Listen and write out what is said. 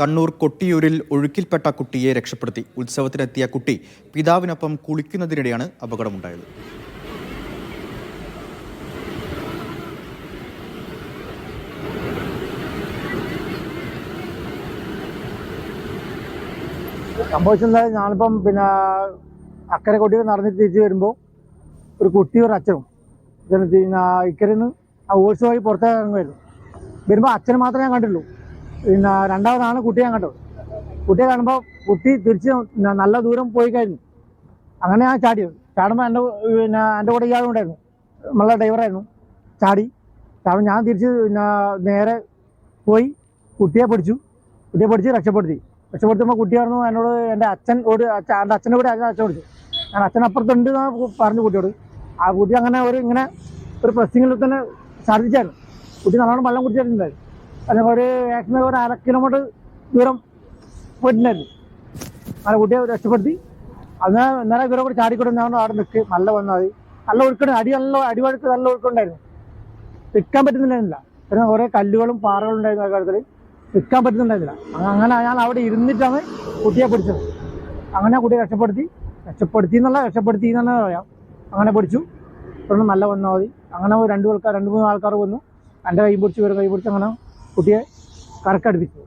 കണ്ണൂർ കൊട്ടിയൂരിൽ ഒഴുക്കിൽപ്പെട്ട കുട്ടിയെ രക്ഷപ്പെടുത്തി. ഉത്സവത്തിനെത്തിയ കുട്ടി പിതാവിനൊപ്പം കുളിക്കുന്നതിനിടെയാണ് അപകടമുണ്ടായത്. സംഭവിച്ചത് ഞാനിപ്പം അക്കരെ കൊട്ടിയൂർ നടന്നിട്ട് തിരിച്ച് വരുമ്പോൾ ഒരു കുട്ടിയും ഒരു അച്ഛനും ഇക്കരയിൽ നിന്ന് ആ ഓൾസ് വഴി പുറത്തേക്ക് ഇറങ്ങുമായിരുന്നു. വരുമ്പോൾ അച്ഛനെ മാത്രമേ ഞാൻ കണ്ടുള്ളൂ. രണ്ടാമതാണ് കുട്ടിയെ ഞാൻ കണ്ടത്. കുട്ടിയെ കാണുമ്പോൾ കുട്ടി തിരിച്ച് നല്ല ദൂരം പോയി കഴിഞ്ഞു. അങ്ങനെ ഞാൻ ചാടുമ്പോൾ എൻ്റെ കൂടെ ഇയാളും ഉണ്ടായിരുന്നു, നമ്മളെ ഡ്രൈവറായിരുന്നു. ചാടുമ്പോൾ ഞാൻ തിരിച്ച് നേരെ പോയി കുട്ടിയെ പിടിച്ച് രക്ഷപ്പെടുത്തുമ്പോൾ കുട്ടി പറഞ്ഞു എന്നോട് എൻ്റെ അച്ഛൻ്റെ കൂടെ രക്ഷപ്പെടുത്തി. ഞാൻ അച്ഛനപ്പുറത്തുണ്ട് എന്നാണ് പറഞ്ഞു കുട്ടിയോട്. ആ കുട്ടി അങ്ങനെ ഇങ്ങനെ ഒരു പ്രസ്സിങ്ങിൽ തന്നെ ഛർദ്ദിച്ചായിരുന്നു. കുട്ടി നല്ലോണം വെള്ളം കുടിച്ചിട്ടുണ്ടായിരുന്നു. അല്ലെങ്കിൽ ഒരു മാക്സിമം ഒരു 1/2 കിലോമീറ്റർ ദൂരം പോയിട്ടുണ്ടായിരുന്നു. അങ്ങനെ കുട്ടിയെ രക്ഷപ്പെടുത്തി. അന്നേരം ഇവരെ കൂടെ ചാടിക്കൂടെ ഞാൻ അവിടെ നിൽക്ക്, നല്ല വന്നാൽ മതി. നല്ല ഒഴുക്കുണ്ട്, അടിവഴുക്ക് നല്ല ഒഴുക്കുണ്ടായിരുന്നു. നിൽക്കാൻ പറ്റുന്നില്ലായിരുന്നില്ല. പിന്നെ കുറേ കല്ലുകളും പാറകളും ഉണ്ടായിരുന്നു. ആ കാര്യത്തിൽ നിൽക്കാൻ പറ്റുന്നുണ്ടായിരുന്നില്ല. അങ്ങനെ ഞാൻ അവിടെ ഇരുന്നിട്ടാണ് കുട്ടിയെ പിടിച്ചത്. അങ്ങനെ കുട്ടിയെ രക്ഷപ്പെടുത്തി എന്ന് പറയാം. അങ്ങനെ പിടിച്ചു. ഇപ്പോഴും നല്ല വന്നാൽ മതി. അങ്ങനെ 2-3 ആൾക്കാർ വന്നു. എൻ്റെ കൈ പിടിച്ച് അങ്ങനെ കുട്ടിയെ കരക്കടുപ്പിച്ചു.